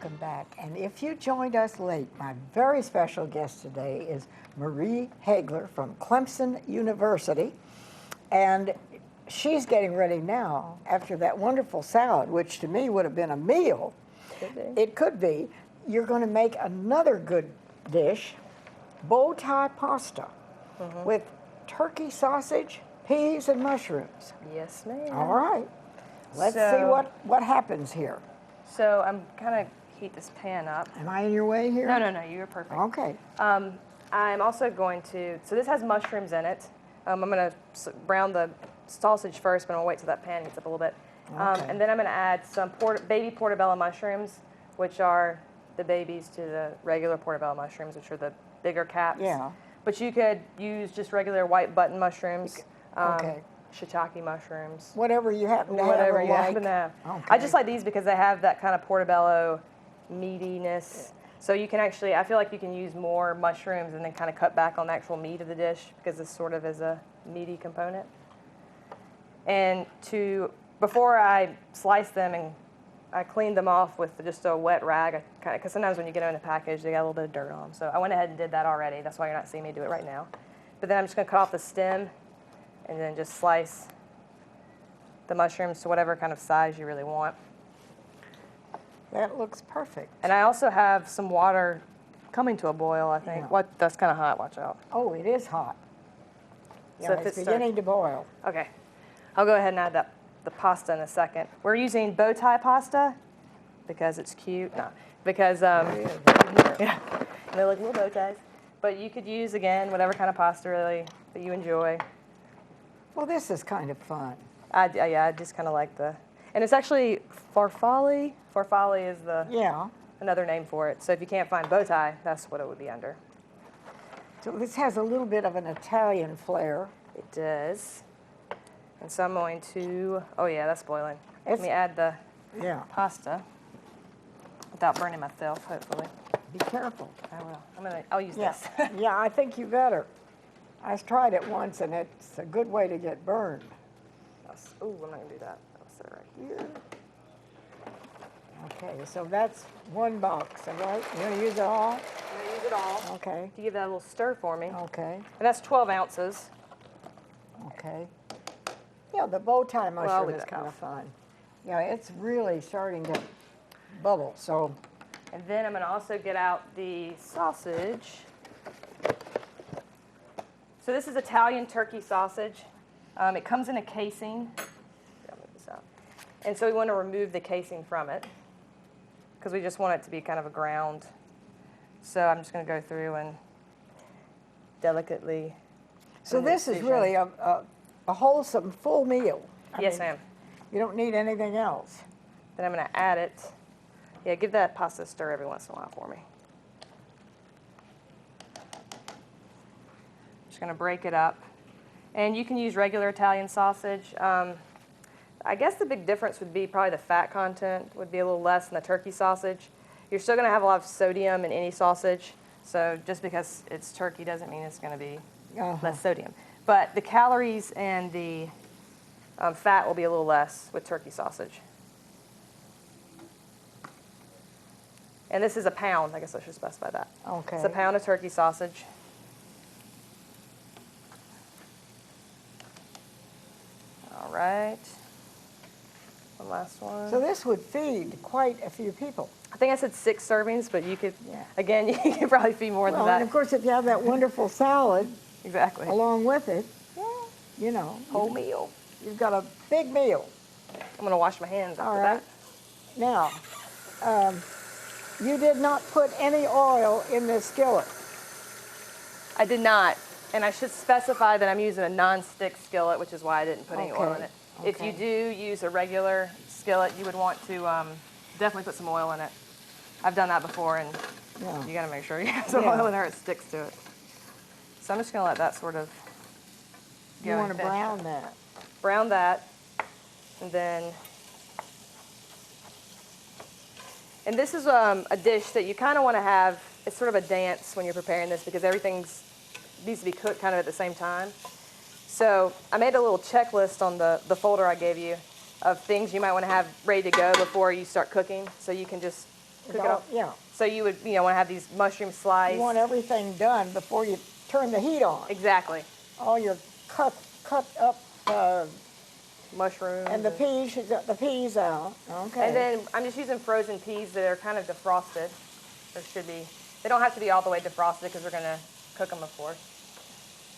welcome back. And if you joined us late, my very special guest today is Marie Hegler from Clemson University. And she's getting ready now, after that wonderful salad, which to me would have been a meal. Could be. It could be. You're going to make another good dish, bow tie pasta, with turkey sausage, peas, and mushrooms. Yes, ma'am. All right. Let's see what happens here. So I'm kind of heat this pan up. Am I in your way here? No, you're perfect. Okay. I'm also going to, so this has mushrooms in it. I'm going to brown the sausage first, but I'm going to wait till that pan heats up a little bit. Okay. And then I'm going to add some baby portobello mushrooms, which are the babies to the regular portobello mushrooms, which are the bigger caps. Yeah. But you could use just regular white button mushrooms. Okay. Shiitake mushrooms. Whatever you happen to have. Whatever you like. happen to have. Okay. I just like these because they have that kind of portobello meatiness. So you can actually, I feel like you can use more mushrooms and then kind of cut back on the actual meat of the dish because this sort of is a meaty component. And before I slice them, and I cleaned them off with just a wet rag, because sometimes when you get them in a package, they got a little bit of dirt on them. So I went ahead and did that already. That's why you're not seeing me do it right now. But then I'm just going to cut off the stem and then just slice the mushrooms to whatever kind of size you really want. That looks perfect. And I also have some water coming to a boil, I think. Yeah. That's kind of hot, watch out. Oh, it is hot. Yeah, So if it's it beginning to boil. Okay, I'll go ahead and add the pasta in a second. We're using bow tie pasta because it's cute. No, because, yeah, they look little bow ties. But you could use, again, whatever kind of pasta really that you enjoy. Well, this is kind of fun. I just kind of like and it's actually farfalle. Farfalle is another name for it. So if you can't find bow tie, that's what it would be under. So this has a little bit of an Italian flair. It does. And so I'm going to, oh yeah, that's boiling. Let me add the pasta without burning myself, hopefully. Be careful. I will. I'll use this. Yeah, I think you better. I tried it once, and it's a good way to get burned. Oh, I'm not going to do that. I'll set it right here. Okay, so that's one box, all right? You want to use it all? I'm going to use it all. Okay. You give that a little stir for me. Okay. And that's 12 ounces. Okay. Yeah, the bow tie mushroom leave is that kind of off. fun. Yeah, it's really starting to bubble, so. And then I'm going to also get out the sausage. So this is Italian turkey sausage. It comes in a casing. I'll move this out. And so we want to remove the casing from it because we just want it to be kind of a ground. So I'm just going to go through and delicately. So this is really a wholesome, full meal. Yes, ma'am. You don't need anything else. Then I'm going to add it. Yeah, give that pasta a stir every once in a while for me. Just going to break it up. And you can use regular Italian sausage. I guess the big difference would be probably the fat content would be a little less than the turkey sausage. You're still going to have a lot of sodium in any sausage. So just because it's turkey doesn't mean it's going to be less sodium. But the calories and the fat will be a little less with turkey sausage. And this is a pound. I guess I should specify that. Okay. It's a pound of turkey sausage. All right. One last one. So this would feed quite a few people. I think I said 6 servings, but you could, again, you could probably feed more than that. And of course, if you have that wonderful salad Exactly. along with it, you know. Whole meal. You've got a big meal. I'm going to wash my hands after All right. that. Now, you did not put any oil in this skillet. I did not. And I should specify that I'm using a non-stick skillet, which is why I didn't put any oil in it. If you do use a regular skillet, you would want to definitely put some oil in it. I've done that before, and you got to make sure you have some oil in there. It sticks to it. So I'm just going to let that sort of go. You want to brown that. Brown that, and then, and this is a dish that you kind of want to have. It's sort of a dance when you're preparing this because everything needs to be cooked kind of at the same time. So I made a little checklist on the folder I gave you of things you might want to have ready to go before you start cooking. So you can just cook it off. Yeah. So you would, want to have these mushrooms sliced. You want everything done before you turn the heat on. Exactly. All your cut up Mushrooms. and the peas out. Okay. And then I'm just using frozen peas that are kind of defrosted. Or should be. They don't have to be all the way defrosted because we're going to cook them, of course.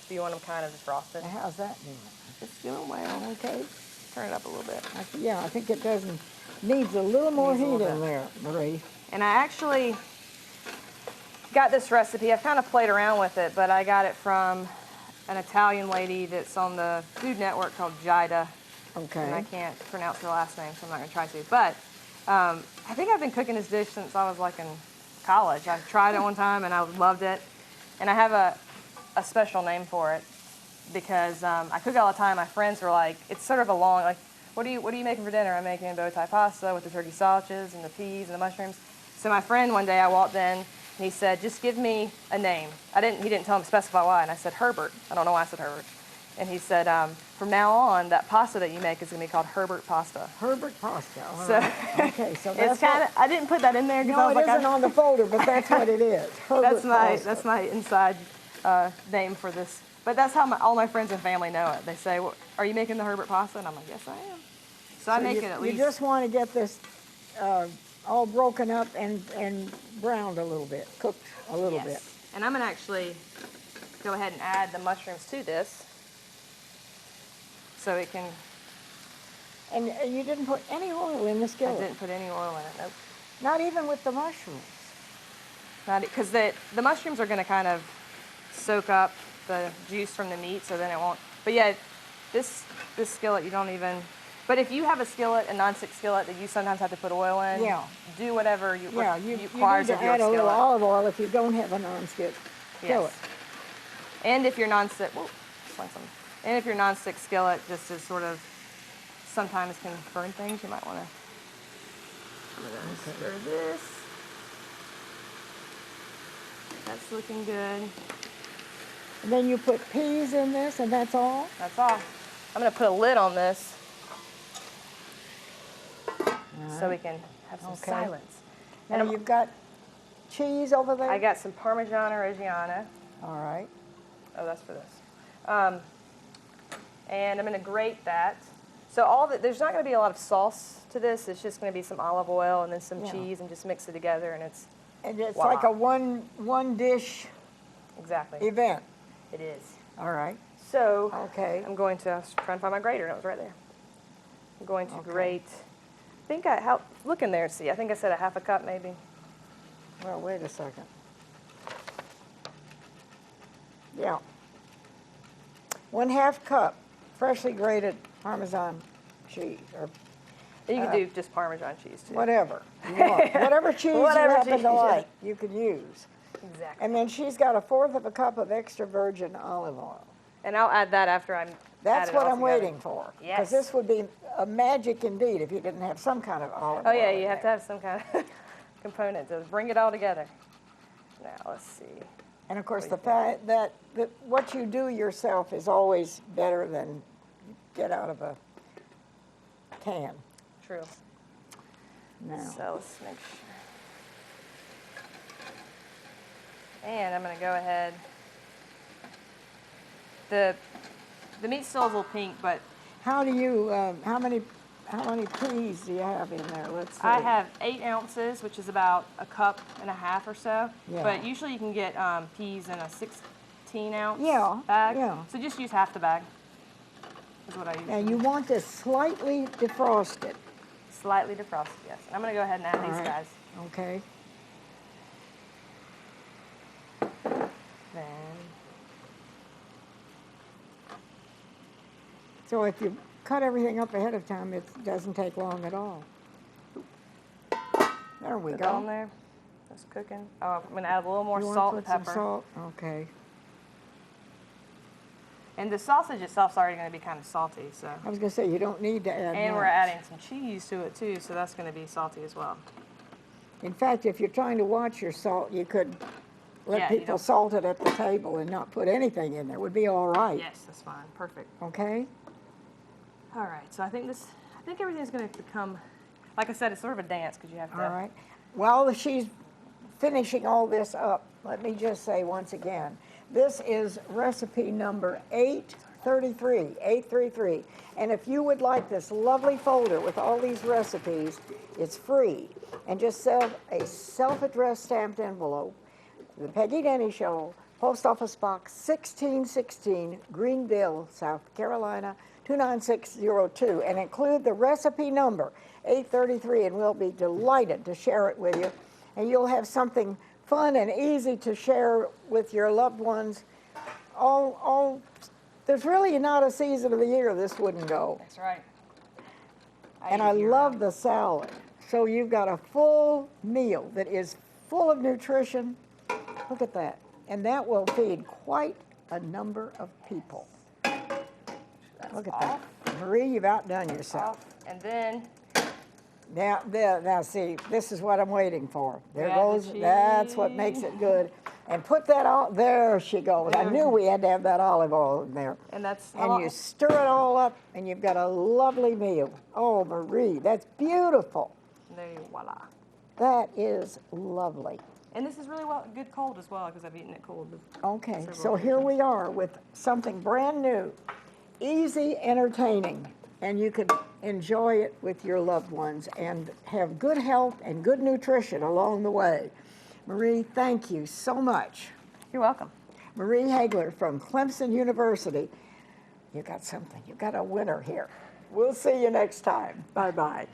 So you want them kind of defrosted. How's that doing? It's doing well. Okay. Turn it up a little bit. Yeah, I think it needs a little more heat in there, Marie. And I actually got this recipe. I've kind of played around with it, but I got it from an Italian lady that's on the Food Network called Jida. Okay. And I can't pronounce her last name, so I'm not going to try to. But I think I've been cooking this dish since I was like in college. I tried it one time and I loved it. And I have a special name for it because I cook it all the time. My friends are like, it's sort of a long, like, what are you making for dinner? I'm making bow tie pasta with the turkey sausages and the peas and the mushrooms. So my friend, one day I walked in and he said, just give me a name. He didn't tell him to specify why, and I said Herbert. I don't know why I said Herbert. And he said, from now on, that pasta that you make is going to be called Herbert pasta. Herbert pasta. All So, right. Okay, so it's kind of, I didn't put that in there because no, I was it isn't on the folder, but that's what it is. Herbert pasta. that's my inside name for this. But that's how all my friends and family know it. They say, well, are you making the Herbert pasta? And I'm like, yes, I am. So I make it at least. You just want to get this all broken up and browned a little bit, cooked a little bit. And I'm going to actually go ahead and add the mushrooms to this so it can... And you didn't put any oil in the skillet? I didn't put any oil in it, nope. Not even with the mushrooms? Because the mushrooms are going to kind of soak up the juice from the meat, so then it won't... But yeah, this skillet, you don't even... But if you have a skillet, a nonstick skillet that you sometimes have to put oil in, do whatever you requires of your skillet. You need to add a little olive oil if you don't have a nonstick skillet. Yes. And if your nonstick, and if your nonstick skillet just is sort of sometimes can burn things, you might want to stir this. That's looking good. And then you put peas in this, and that's all? That's all. I'm going to put a lid on this so we can have some silence. Now you've got cheese over there? I got some Parmigiano Reggiano. All right. Oh, that's for this. And I'm going to grate that. So there's not going to be a lot of sauce to this. It's just going to be some olive oil and then some cheese and just mix it together, and it's voila. Like a one dish event. It is. All right. So I'm going to try and find my grater, and it was right there. I'm going to grate. Look in there and see. I think I said a half a cup maybe. Well, wait a second. Yeah. 1/2 cup freshly grated Parmesan cheese, or you can do just Parmesan cheese too. whatever you want. Whatever cheese you happen to like, you could use. Exactly. And then she's got 1/4 cup of extra virgin olive oil. And I'll add that after I'm. That's what I'm waiting for. Yes. Because this would be a magic indeed if you didn't have some kind of olive oil. Oh yeah, you have to have some kind of component to bring it all together. Now let's see. And of course, the fact that what you do yourself is always better than get out of a can. True. Now. So let's make sure. And I'm going to go ahead. The meat still is a little pink, but how many peas do you have in there? Let's see. I have 8 ounces, which is about 1.5 cups or so. Yeah. But usually you can get peas in a 16-ounce bag. Yeah. So just use half the bag. Is what I use. And you want this slightly defrosted. Slightly defrosted, yes. And I'm going to go ahead and add these guys. Okay. Then. So if you cut everything up ahead of time, it doesn't take long at all. There we Put go. that on there. That's cooking. Oh, I'm going to add a little more You salt want and to put pepper. some salt? Okay. And the sausage itself is already going to be kind of salty, so. I was going to say, you don't need to add And much. we're adding some cheese to it too, so that's going to be salty as well. In fact, if you're trying to watch your salt, you could let people salt it at the table and not put anything in there. It would be all right. Yes, that's fine. Perfect. Okay? All right, so I think everything's going to become, like I said, it's sort of a dance because you have to. All right. while she's finishing all this up, let me just say once again, this is recipe number 833. And if you would like this lovely folder with all these recipes, it's free. And just send a self-addressed stamped envelope, The Peggy Denny Show, Post Office Box 1616, Greenville, South Carolina, 29602, and include the recipe number 833, and we'll be delighted to share it with you. And you'll have something fun and easy to share with your loved ones. There's really not a season of the year this wouldn't go. That's right. And I love the salad. So you've got a full meal that is full of nutrition. Look at that. And that will feed quite a number of people. Look at that. Marie, you've outdone yourself. And then Now, see, this is what I'm waiting for. There Add goes, the that's what makes it good. And put that all, there she goes. I knew we had to have that olive oil in there. And that's And you stir it all up, and you've got a lovely meal. Oh, Marie, that's beautiful. there you voila. That is lovely. And this is really good cold as well because I've eaten it cold. Okay, so Several here we occasions. are with something brand new, easy, entertaining, and you could enjoy it with your loved ones and have good health and good nutrition along the way. Marie, thank you so much. You're welcome. Marie Hegler from Clemson University. You got something. You got a winner here. We'll see you next time. Bye-bye.